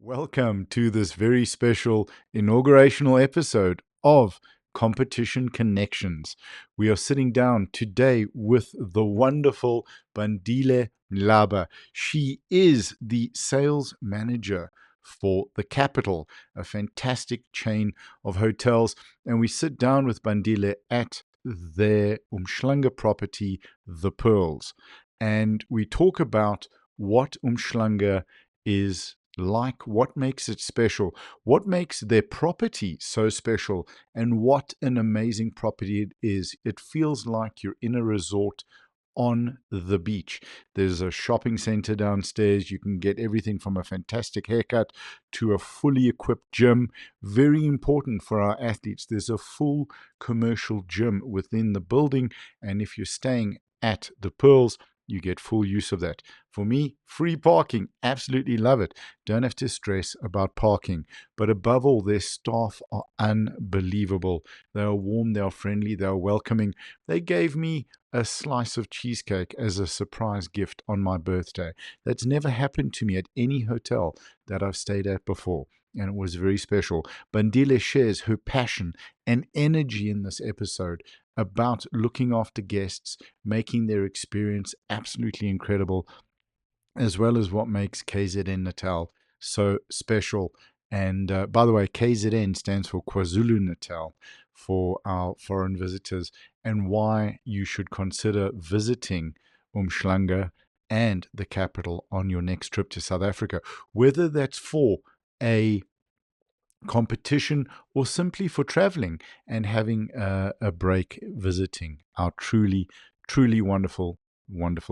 Welcome to this very special inaugurational episode of Competition Connections. We are sitting down today with the wonderful Bandile Mlaba. She is the sales manager for The Capital, a fantastic chain of hotels. And we sit down with Bandile at their Umhlanga property, The Pearls. And we talk about what Umhlanga is like, what makes it special, what makes their property so special, and what an amazing property it is. It feels like you're in a resort on the beach. There's a shopping center downstairs. You can get everything from a fantastic haircut to a fully equipped gym. Very important for our athletes. There's a full commercial gym within the building, and if you're staying at the Pearls, you get full use of that. For me, free parking, absolutely love it. Don't have to stress about parking. But above all, their staff are unbelievable. They are warm, they are friendly, they are welcoming. They gave me a slice of cheesecake as a surprise gift on my birthday. That's never happened to me at any hotel that I've stayed at before, and it was very special. Bandile shares her passion and energy in this episode about looking after guests, making their experience absolutely incredible, as well as what makes KZN Natal so special. And by the way, KZN stands for KwaZulu-Natal for our foreign visitors, and why you should consider visiting Umhlanga and the capital on your next trip to South Africa, whether that's for a competition or simply for traveling and having a break visiting our truly wonderful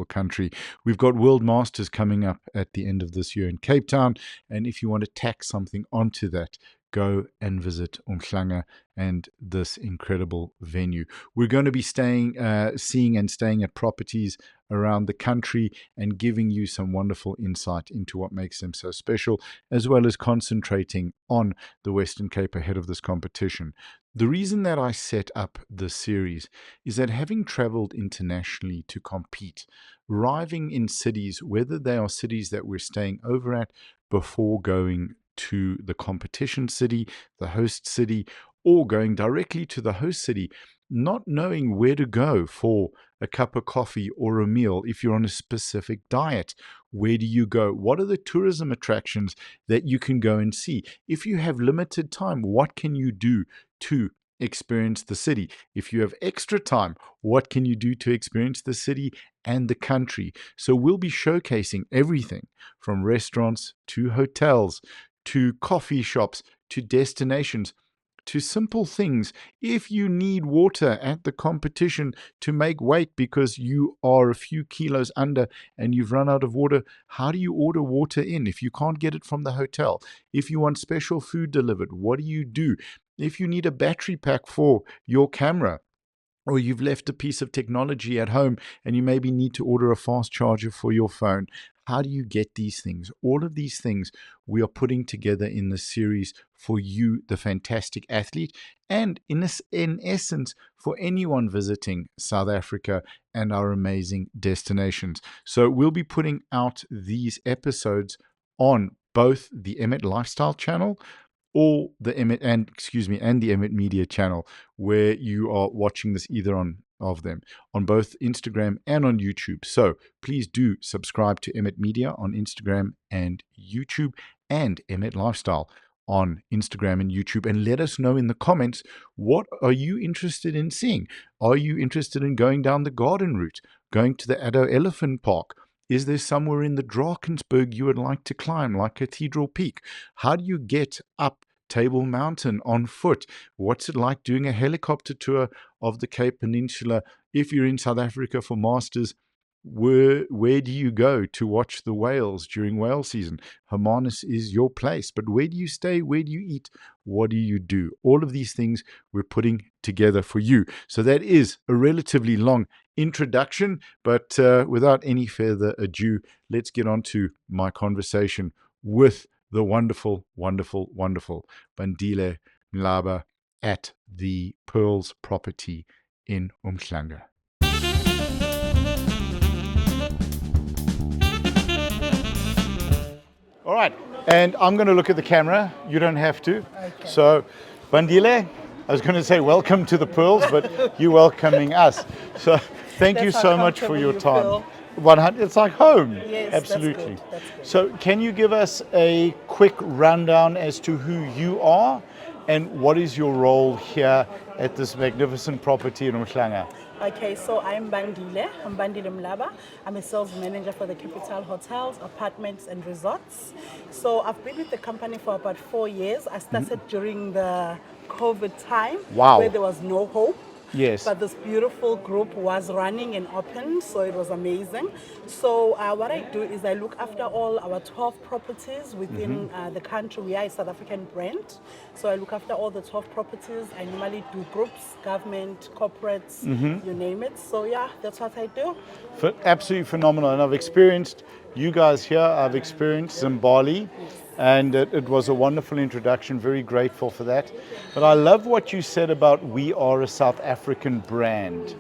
country. We've got World Masters coming up at the end of this year in Cape Town, and if you want to tack something onto that, go and visit Umhlanga and this incredible venue. We're going to be seeing and staying at properties around the country and giving you some wonderful insight into what makes them so special, as well as concentrating on the Western Cape ahead of this competition. The reason that I set up this series is that, having traveled internationally to compete, arriving in cities, whether they are cities that we're staying over at before going to the competition city, the host city, or going directly to the host city, not knowing where to go for a cup of coffee or a meal. If you're on a specific diet, where do you go? What are the tourism attractions that you can go and see? If you have limited time, what can you do to experience the city? If you have extra time, what can you do to experience the city and the country? So we'll be showcasing everything from restaurants to hotels to coffee shops to destinations to simple things. If you need water at the competition to make weight because you are a few kilos under and you've run out of water, how do you order water in if you can't get it from the hotel? If you want special food delivered, what do you do? If you need a battery pack for your camera, or you've left a piece of technology at home and you maybe need to order a fast charger for your phone, how do you get these things? All of these things we are putting together in this series for you, the fantastic athlete, and in essence, for anyone visiting South Africa and our amazing destinations. So we'll be putting out these episodes on both the Emmett Lifestyle channel, or the Emmett and the Emmett Media channel, where you are watching this either on both Instagram and on YouTube. So please do subscribe to Emmett Media on Instagram and YouTube, and Emmett Lifestyle on Instagram and YouTube, and let us know in the comments, what are you interested in seeing? Are you interested in going down the garden route, going to the Addo Elephant Park? Is there somewhere in the Drakensberg you would like to climb, like Cathedral Peak? How do you get up Table Mountain on foot? What's it like doing a helicopter tour of the Cape Peninsula? If you're in South Africa for Masters, where do you go to watch the whales during whale season? Hermanus is your place, but where do you stay? Where do you eat? What do you do? All of these things we're putting together for you. So that is a relatively long introduction, but without any further ado, let's get on to my conversation with the wonderful Bandile Mlaba at the Pearls property in Umhlanga. All right, And I'm going to look at the camera. You don't have to. Okay. So, Bandile, I was going to say welcome to the Pearls, but you're welcoming us. So, thank you That's so how much for your comfortable you time. feel. 100, it's like home. Yes, absolutely. That's good. That's good. So, can you give us a quick rundown as to who you are and what is your role here at this magnificent property in Umhlanga? Okay, so I'm Bandile. I'm Bandile Mlaba. I'm a sales manager for the Capital Hotels, Apartments and Resorts. So I've been with the company for about 4 years. I started during the COVID time, Wow. where there was no hope. Yes. But this beautiful group was running and open, so it was amazing. So what I do is I look after all our 12 properties within the country. We are a South African brand, so I look after all the 12 properties. I normally do groups, government, corporates, you name it. So yeah, that's what I do. Absolutely phenomenal. And I've experienced you guys here. I've experienced Zimbali. And it was a wonderful introduction, very grateful for that. But I love what you said about we are a South African brand.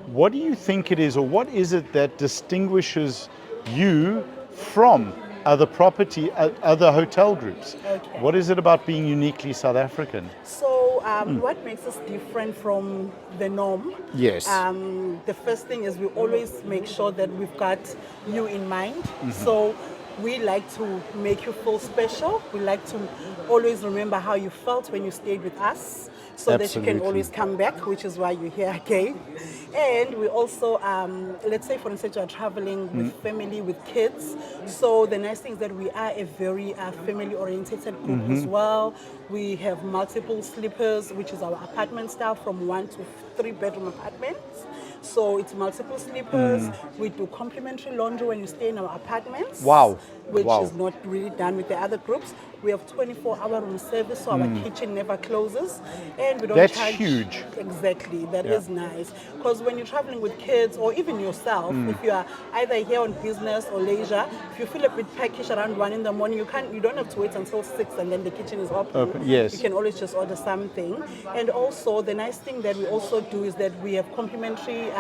What do you think it is, or what is it that distinguishes you from other property, other hotel groups? Okay. What is it about being uniquely South African? So what makes us different from the norm? Yes. The first thing is we always make sure that we've got you in mind. So we like to make you feel special. We like to always remember how you felt when you stayed with us, so that you can always come back, which is why you're here again. And we also, let's say for instance, you are traveling with family, with kids. So the nice thing is that we are a very family-oriented group as well. We have multiple sleepers, which is our apartment style from 1 to 3 bedroom apartments. So it's multiple sleepers. We do complimentary laundry when you stay in our apartments. Wow. Which is not really done with the other groups. We have 24-hour room service, so our kitchen never closes. And we don't That's charge. huge. Exactly, that is nice. Because when you're traveling with kids, or even yourself, if you are either here on business or leisure, if you feel a bit peckish around 1 in the morning, you don't have to wait until 6 and then the kitchen is open. Yes. You can always just order something. And also, the nice thing that we also do is that we have complimentary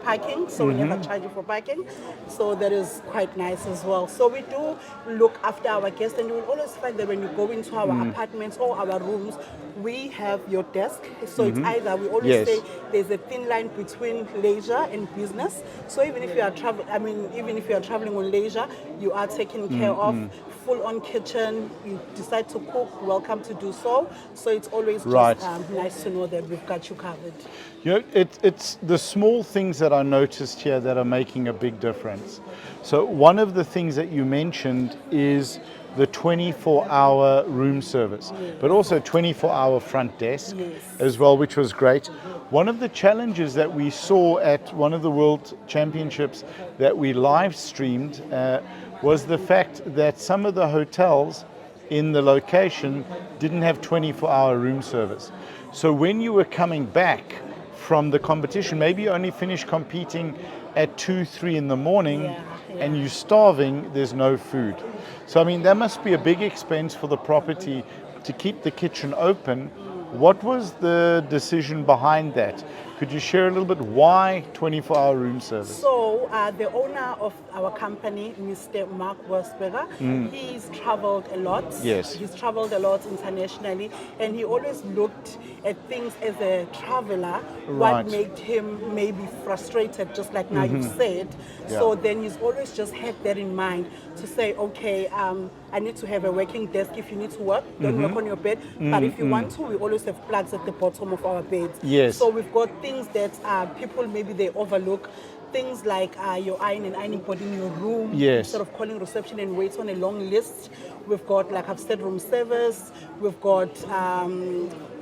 parking, so we never charge you for parking. So that is quite nice as well. So we do look after our guests, and you will always find that when you go into our apartments or our rooms, we have your desk. So it's either, we always say there's a thin line between leisure and business. So even if you are even if you are traveling on leisure, you are taken care of. Full-on kitchen. You decide to cook, welcome to do so. So it's always just nice to know that we've got you covered. You know, it's the small things that I noticed here that are making a big difference. So one of the things that you mentioned is the 24-hour room service, but also 24-hour front desk as well, which was great. One of the challenges that we saw at one of the World Championships that we live streamed was the fact that some of the hotels in the location didn't have 24-hour room service. So when you were coming back from the competition, maybe you only finished competing at 2, 3 in the morning, and you're starving, there's no food. So I mean, that must be a big expense for the property to keep the kitchen open. What was the decision behind that? Could you share a little bit why 24-hour room service? So the owner of our company, Mr. Mark Wersberger, he's traveled a lot. Yes. He's traveled a lot internationally, and he always looked at things as a traveler, what made him maybe frustrated, just like now you've said. So then he's always just had that in mind to say, okay, I need to have a working desk. If you need to work, don't work on your bed. But if you want to, we always have plugs at the bottom of our beds. Yes. So we've got things that people maybe they overlook. Things like your ironing board in your room. Instead of calling reception and wait on a long list. We've got like upstairs room service. We've got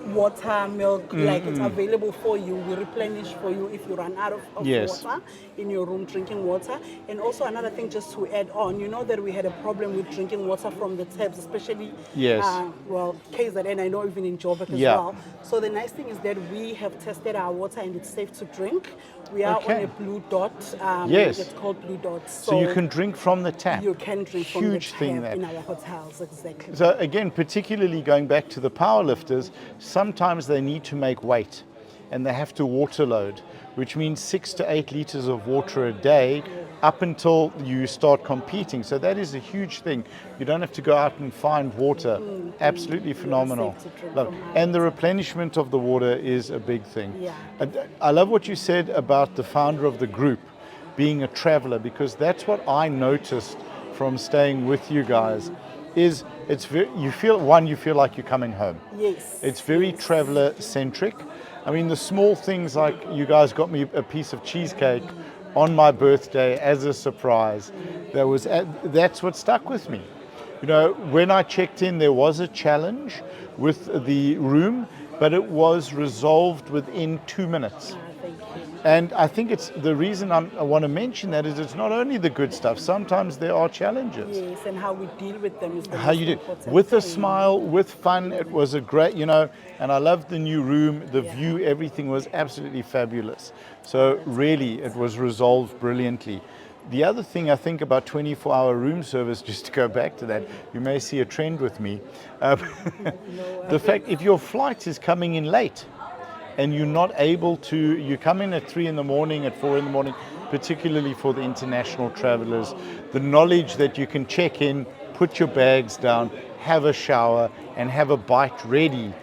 water, milk, like it's available for you. We replenish for you if you run out of water in your room, drinking water. And also another thing just to add on, you know that we had a problem with drinking water from the taps, especially KZN, I know even in Joburg as well. So the nice thing is that we have tested our water and it's safe to drink. We are on a blue dot. It's called blue dot. So you can drink from the tap. You can drink from the tap in our hotels, exactly. So again, particularly going back to the powerlifters, sometimes they need to make weight and they have to water load. which means 6 to 8 liters of water a day up until you start competing. So that is a huge thing. You don't have to go out and find water. Absolutely phenomenal. safe to drink Love. from And the replenishment of the water is a big thing. Yeah. And I love what you said about the founder of the group being a traveler, because that's what I noticed from staying with you guys. Is it's very, you feel like you're coming home. Yes. It's very traveler centric. I mean, the small things like you guys got me a piece of cheesecake on my birthday as a surprise. That's what stuck with me. You know, when I checked in, there was a challenge with the room, but it was resolved within 2 minutes. Thank you. And I think it's the reason I want to mention that is it's not only the good stuff. Sometimes there are challenges. Yes, and how we deal with them is the How most you do important with a thing. smile, with fun. It was a great, and I loved the new room, the view, everything was absolutely fabulous. So really, it was resolved brilliantly. The other thing I think about 24-hour room service, just to go back to that, you may see a trend with me. The fact if your flight is coming in late and you're not able to, you come in at 3 in the morning, at 4 in the morning, particularly for the international travelers, the knowledge that you can check in, put your bags down, have a shower, and have a bite ready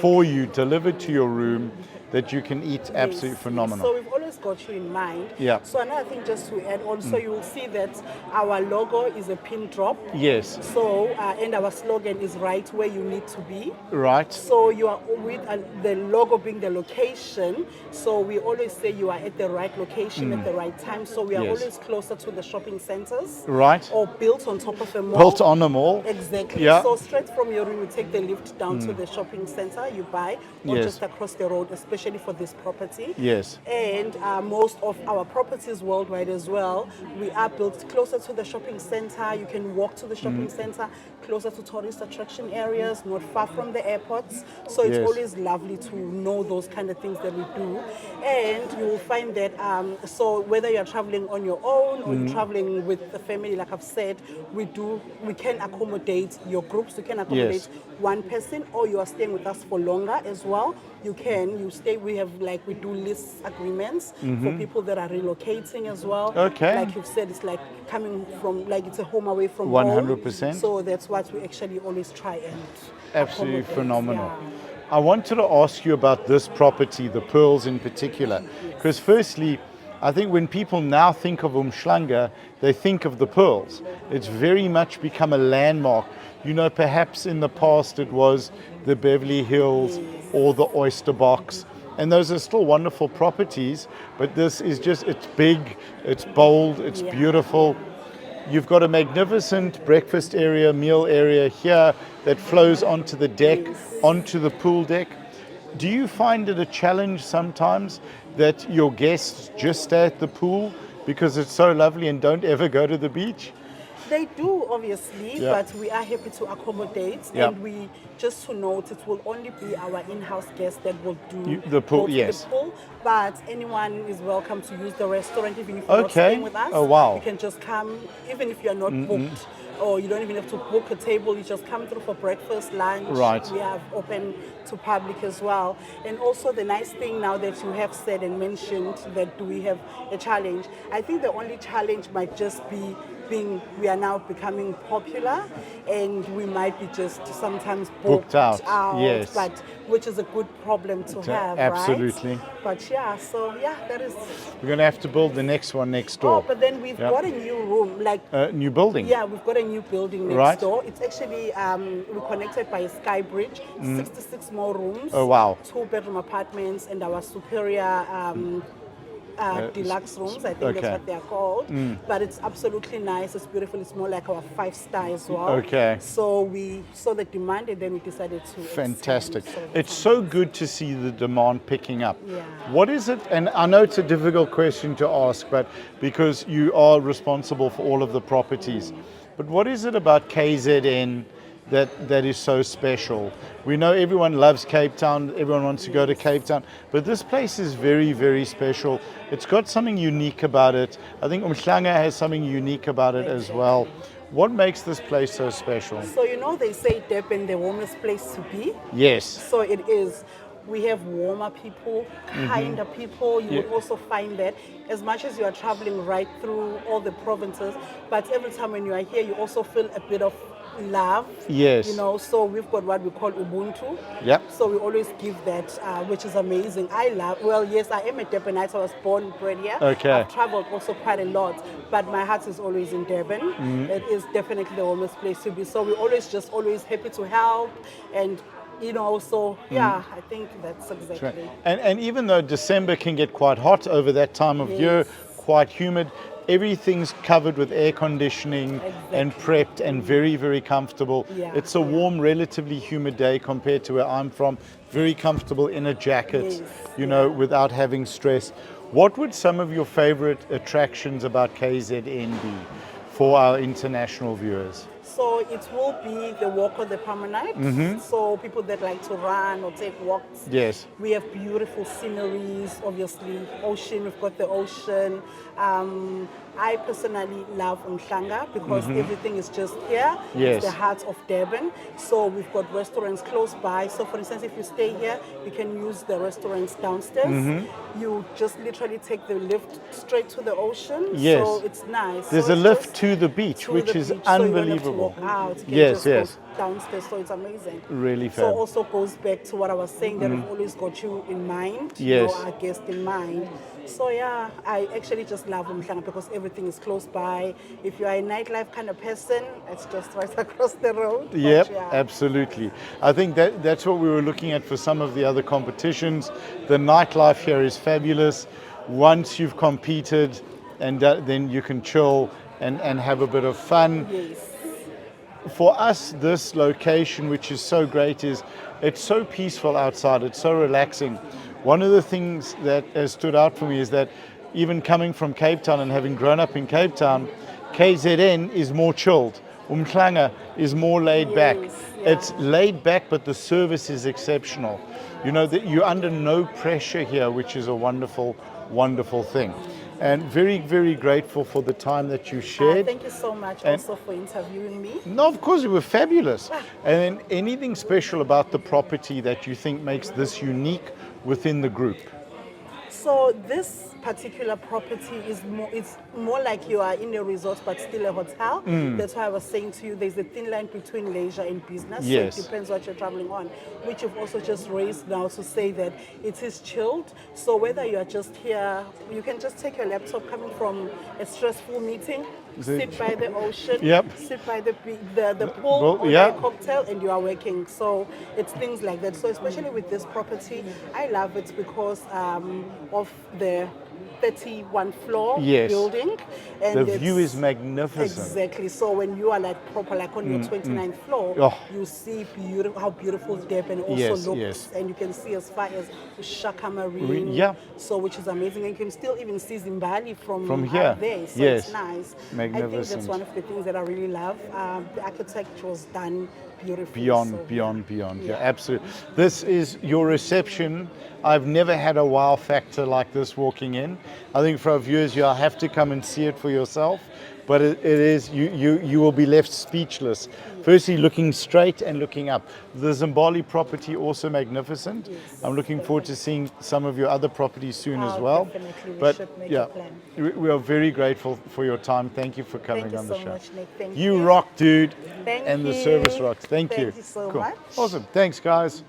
for you, delivered to your room, that you can eat, absolutely Yes. phenomenal. So we've always got you in mind. Yeah. So another thing just to add also, you will see that our logo is a pin drop. Yes, So, and our slogan is right where you need to be. right. So you are with the logo being the location. So we always say you are at the right location at the right time. So we are Yes. always closer to the shopping centers. Right. Or built on top of a mall. Built on the mall. Exactly. Yeah. So straight from your room, you take the lift down to the shopping center, you buy, or Yes. just across the road, especially for this property. Yes. And most of our properties worldwide as well, we are built closer to the shopping center. You can walk to the shopping center, closer to tourist attraction areas, not far from the airports. So it's Yes. always lovely to know those kind of things that we do. And you will find that, so whether you're traveling on your own or you're traveling with the family, like I've said, we can accommodate your groups. You can accommodate one person, or you are staying with us for longer as well. You stay, we do lease agreements for people that are relocating as well. Okay. Like you've said, it's like coming from, like it's a home away from 100%. home. So that's what we actually always try and Absolutely accommodate. phenomenal. Yeah. I wanted to ask you about this property, the pearls in particular, because firstly, I think when people now think of Umhlanga, they think of the pearls. It's very much become a landmark. You know, perhaps in the past it was the Beverly Hills or the Oyster Box, and those are still wonderful properties, but this is just, it's big, it's bold, it's beautiful. You've got a magnificent breakfast area, meal area here that flows onto the deck, onto the pool deck. Do you find it a challenge sometimes that your guests just stay at the pool because it's so lovely and don't ever go to the beach? They do, obviously, Yeah. but we are happy to accommodate. Yeah. And we, just to note, it will only be our in-house guests that will do The pool, go to yes. the pool. But anyone is welcome to use the restaurant, even if you're not Okay. staying with us. Oh, wow. You can just come, even if you're not booked, or you don't even have to book a table. You just come through for breakfast, lunch. Right. We have open to public as well. And also the nice thing now that you have said and mentioned that do we have a challenge, I think the only challenge might just be we are now becoming popular, and we might be just sometimes booked out, yes. but which is a good problem to have, absolutely. right? But yeah, so yeah, that is. We're going to have to build the next one next door. Oh, but then we've got a new room, like. New building. Yeah, we've got a new building next Right. door. It's actually we're connected by a sky bridge. 66 more rooms. Oh, wow. 2-bedroom apartments, and our superior. Deluxe rooms, I think okay. that's what they're called. But it's absolutely nice. It's beautiful. It's more like our 5-star as well. Okay. So we saw the demand, and then we decided to. Fantastic. Expand. It's so good to see the demand picking up. Yeah. What is it? And I know it's a difficult question to ask, but because you are responsible for all of the properties, but what is it about KZN that is so special? We know everyone loves Cape Town, everyone wants to go to Cape Town, but this place is very, very special. It's got something unique about it. I think Umhlanga has something unique about it as well. What makes this place so special? So you know they say Durban the warmest place to be. Yes. So it is. We have warmer people, kinder people. You would also find that as much as you are traveling right through all the provinces, but every time when you are here, you also feel a bit of love. Yes. You know, so we've got what we call Ubuntu. Yep. So we always give that, which is amazing. I love, well, yes, I am a Durbanite. I was born and bred here. Okay. I've traveled also quite a lot, but my heart is always in Durban. It is definitely the warmest place to be. So we're always happy to help, and you know, so yeah, I think that's exactly. And even though December can get quite hot over that time of year, quite humid, everything's covered with air conditioning and prepped and very, very comfortable. Yeah. It's a warm, relatively humid day compared to where I'm from. Very comfortable in a jacket, you know, without having stress. What would some of your favorite attractions about KZN be for our international viewers? So it will be the walk on the promenade. So people that like to run or take walks. Yes. We have beautiful sceneries, obviously. Ocean, we've got the ocean. I personally love Umhlanga because everything is just here. Yes. It's the heart of Durban. So we've got restaurants close by. So for instance, if you stay here, you can use the restaurants downstairs. You just literally take the lift straight to the ocean. Yes. So it's nice. There's so a it's lift just to the beach, to which the is beach, so you don't have to unbelievable. walk out. You can Yes, just yes. go downstairs, so it's amazing. Really So fab. also goes back to what I was saying, that we've always got you in mind, Yes. our guest in mind. So yeah, I actually just love Umhlanga because everything is close by. If you are a nightlife kind of person, it's just right across the road. But Yep, yeah. absolutely. I think that's what we were looking at for some of the other competitions. The nightlife here is fabulous. Once you've competed, and then you can chill and have a bit of fun. Yes. For us, this location, which is so great, is it's so peaceful outside. It's so relaxing. One of the things that has stood out for me is that even coming from Cape Town and having grown up in Cape Town, KZN is more chilled. Umhlanga is more laid back. Yeah. It's laid back, but the service is exceptional. You know, that you're under no pressure here, which is a wonderful, wonderful thing. And very, very grateful for the time that you shared. Thank you so much also for interviewing me. No, of course, you were fabulous. And then anything special about the property that you think makes this unique within the group? So this particular property is more like you are in a resort but still a hotel. That's why I was saying to you there's a thin line between leisure and business. Yes. So it depends what you're traveling on, which you've also just raised now to say that it is chilled. So whether you are just here, you can just take your laptop coming from a stressful meeting, sit by the ocean, sit by the pool, order a cocktail, and you are working. So it's things like that. So especially with this property, I love it because of the 31 floor building, and the view is magnificent. Exactly. So when you are like proper, like on your 29th floor, you see how beautiful Durban also looks, and you can see as far as Shaka Marine. So which is amazing, and you can still even see Zimbali from here. Up there. So it's nice. Magnificent. I think that's one of the things that I really love. The architecture was done beautifully. Beyond. Yeah, absolutely. This is your reception. I've never had a wow factor like this walking in. I think for our viewers, you'll have to come and see it for yourself. But it is, you will be left speechless. Firstly, looking straight and looking up. The Zimbali property, also magnificent. I'm looking forward to seeing some of your other properties soon as well. Definitely, we But should make a plan. we are very grateful for your time. Thank you for coming on the show. Much, Nick. Thank You rock, dude. Thank and you. the service rocks. Thank you. Thank you so Cool. much. Awesome. Thanks, guys.